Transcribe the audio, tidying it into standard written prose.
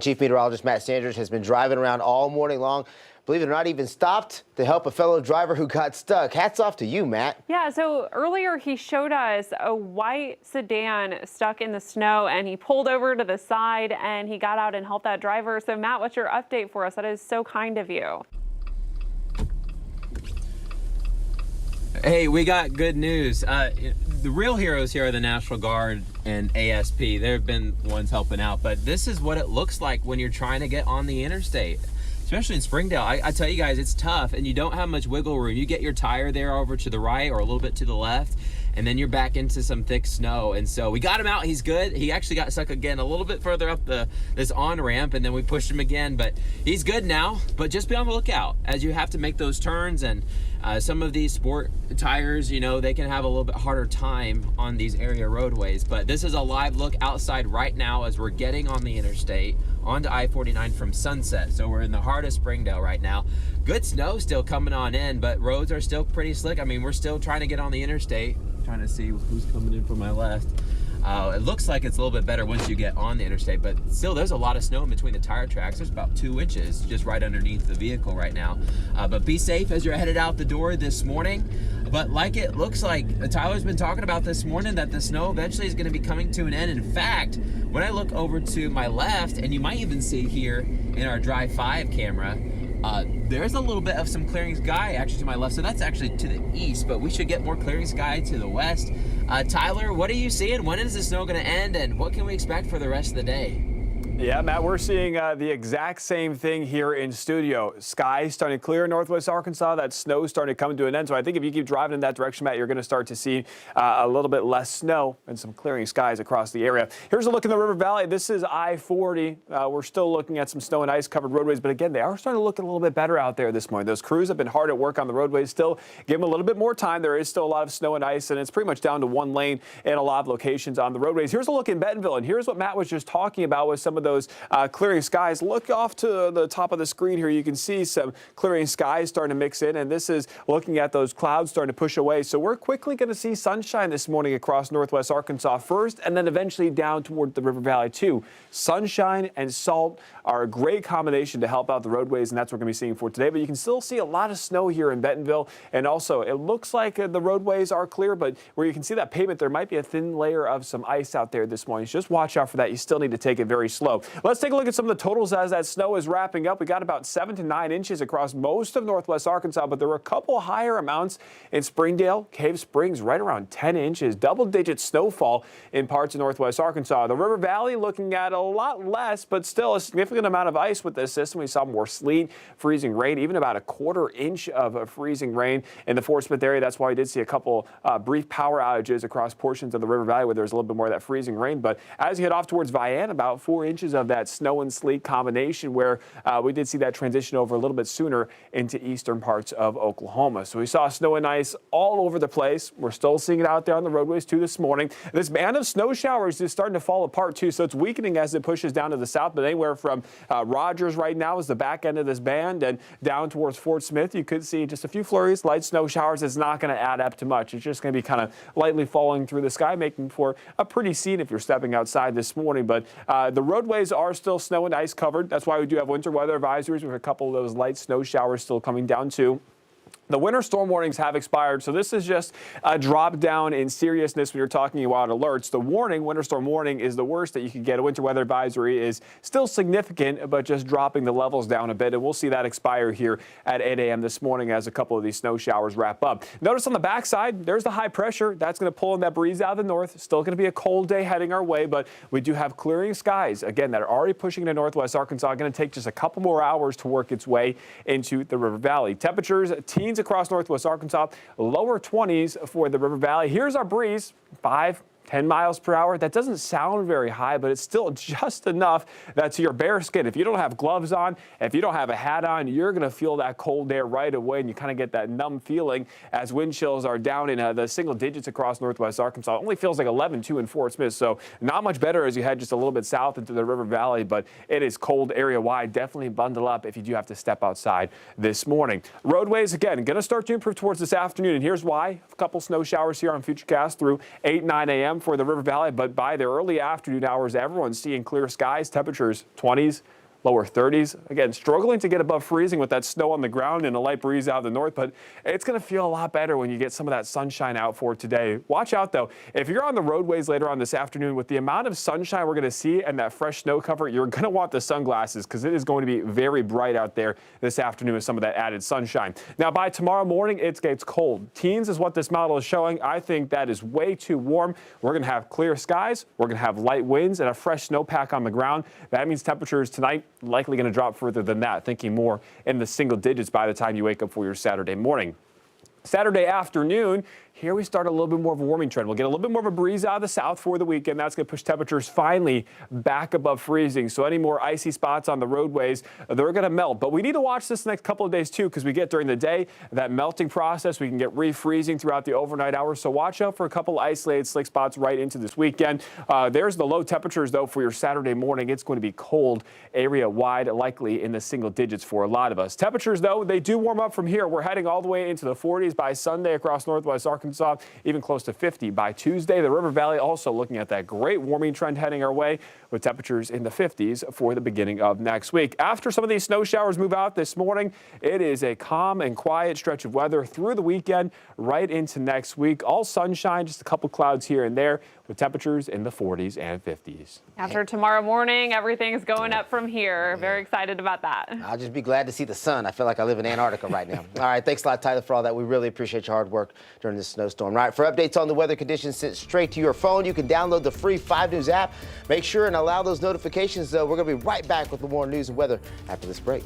Chief Meteorologist Matt Sanders has been driving around all morning long. Believe it or not, even stopped to help a fellow driver who got stuck. Hats off to you, Matt. Yeah, so earlier he showed us a white sedan stuck in the snow, and he pulled over to the side and he got out and helped that driver. So Matt, what's your update for us? That is so kind of you. Hey, we got good news. The real heroes here are the National Guard and ASP. They've been the ones helping out, but this is what it looks like when you're trying to get on the interstate, especially in Springdale. I tell you guys, it's tough and you don't have much wiggle room. You get your tire there over to the right or a little bit to the left, and then you're back into some thick snow. And so we got him out. He's good. He actually got stuck again a little bit further up this on-ramp, and then we pushed him again, but he's good now. But just be on the lookout as you have to make those turns, and some of these sport tires, you know, they can have a little bit harder time on these area roadways. But this is a live look outside right now as we're getting on the interstate onto I-49 from Sunset. So we're in the heart of Springdale right now. Good snow still coming on in, but roads are still pretty slick. I mean, we're still trying to get on the interstate. Trying to see who's coming in from my left. It looks like it's a little bit better once you get on the interstate, but still there's a lot of snow in between the tire tracks. There's about 2 inches just right underneath the vehicle right now. But be safe as you're headed out the door this morning. But like it looks like Tyler's been talking about this morning, that the snow eventually is going to be coming to an end. In fact, when I look over to my left, and you might even see here in our Drive 5 camera, there's a little bit of some clearing sky actually to my left. So that's actually to the east, but we should get more clearing sky to the west. Tyler, what are you seeing? When is the snow going to end, and what can we expect for the rest of the day? Yeah, Matt, we're seeing the exact same thing here in studio. Sky starting to clear in northwest Arkansas. That snow starting to come to an end. So I think if you keep driving in that direction, Matt, you're going to start to see a little bit less snow and some clearing skies across the area. Here's a look in the River Valley. This is I-40. We're still looking at some snow and ice covered roadways, but again, they are starting to look a little bit better out there this morning. Those crews have been hard at work on the roadways. Still give them a little bit more time. There is still a lot of snow and ice, and it's pretty much down to one lane in a lot of locations on the roadways. Here's a look in Bentonville, and here's what Matt was just talking about with some of those clearing skies. Look off to the top of the screen here. You can see some clearing skies starting to mix in, and this is looking at those clouds starting to push away. So we're quickly going to see sunshine this morning across northwest Arkansas first, and then eventually down toward the River Valley too. Sunshine and salt are a great combination to help out the roadways, and that's what we're going to be seeing for today. But you can still see a lot of snow here in Bentonville, and also it looks like the roadways are clear, but where you can see that pavement, there might be a thin layer of some ice out there this morning. So just watch out for that. You still need to take it very slow. Let's take a look at some of the totals as that snow is wrapping up. We got about 7 to 9 inches across most of northwest Arkansas, but there were a couple higher amounts in Springdale, Cave Springs, right around 10 inches, double-digit snowfall in parts of northwest Arkansas. The River Valley looking at a lot less, but still a significant amount of ice with this system. We saw more sleet, freezing rain, even about a 1/4 inch of freezing rain in the Fort Smith area. That's why we did see a couple brief power outages across portions of the River Valley where there's a little bit more of that freezing rain. But as you head off towards Vian, about 4 inches of that snow and sleet combination, where we did see that transition over a little bit sooner into eastern parts of Oklahoma. So we saw snow and ice all over the place. We're still seeing it out there on the roadways too this morning. This band of snow showers is starting to fall apart too, so it's weakening as it pushes down to the south. But anywhere from Rogers right now is the back end of this band, and down towards Fort Smith, you could see just a few flurries, light snow showers. It's not going to add up to much. It's just going to be kind of lightly falling through the sky, making for a pretty scene if you're stepping outside this morning. But the roadways are still snow and ice covered. That's why we do have winter weather advisories with a couple of those light snow showers still coming down too. The winter storm warnings have expired, so this is just a drop down in seriousness when you're talking about alerts. The warning, winter storm warning, is the worst that you could get. A winter weather advisory is still significant, but just dropping the levels down a bit, and we'll see that expire here at 8 a.m. this morning as a couple of these snow showers wrap up. Notice on the backside, there's the high pressure. That's going to pull in that breeze out of the north. Still going to be a cold day heading our way, but we do have clearing skies, again, that are already pushing into northwest Arkansas. Going to take just a couple more hours to work its way into the River Valley. Temperatures, teens across northwest Arkansas, lower 20s for the River Valley. Here's our breeze, 5-10 miles per hour. That doesn't sound very high, but it's still just enough that to your bare skin, if you don't have gloves on, if you don't have a hat on, you're going to feel that cold air right away, and you kind of get that numb feeling as wind chills are down in the single digits across northwest Arkansas. It only feels like 11.2 in Fort Smith, so not much better as you head just a little bit south into the River Valley, but it is cold area-wide. Definitely bundle up if you do have to step outside this morning. Roadways, again, going to start to improve towards this afternoon, and here's why. A couple snow showers here on Futurecast through 8-9 a.m. p.m. for the River Valley, but by the early afternoon hours, everyone's seeing clear skies, temperatures 20s. Lower 30s. Again, struggling to get above freezing with that snow on the ground and a light breeze out of the north, but it's going to feel a lot better when you get some of that sunshine out for today. Watch out, though. If you're on the roadways later on this afternoon, with the amount of sunshine we're going to see and that fresh snow cover, you're going to want the sunglasses because it is going to be very bright out there this afternoon with some of that added sunshine. Now, by tomorrow morning, it gets cold. Teens is what this model is showing. I think that is way too warm. We're going to have clear skies. We're going to have light winds and a fresh snowpack on the ground. That means temperatures tonight likely going to drop further than that, thinking more in the single digits by the time you wake up for your Saturday morning. Saturday afternoon, here we start a little bit more of a warming trend. We'll get a little bit more of a breeze out of the south for the weekend. That's going to push temperatures finally back above freezing. So any more icy spots on the roadways, they're going to melt. But we need to watch this the next couple of days, too, because we get during the day that melting process. We can get refreezing throughout the overnight hours. So watch out for a couple isolated slick spots right into this weekend. There's the low temperatures, though, for your Saturday morning. It's going to be cold area-wide, likely in the single digits for a lot of us. Temperatures, though, they do warm up from here. We're heading all the way into the 40s by Sunday across northwest Arkansas, even close to 50 by Tuesday. The River Valley also looking at that great warming trend heading our way with temperatures in the 50s for the beginning of next week. After some of these snow showers move out this morning, it is a calm and quiet stretch of weather through the weekend right into next week. All sunshine, just a couple clouds here and there with temperatures in the 40s and 50s. After tomorrow morning, everything's going up from here. Very excited about that. I'll just be glad to see the sun. I feel like I live in Antarctica right now. All right, thanks a lot, Tyler, for all that. We really appreciate your hard work during this snowstorm. All right, for updates on the weather conditions sent straight to your phone, you can download the free 5 News app. Make sure and allow those notifications, though. We're going to be right back with more news and weather after this break.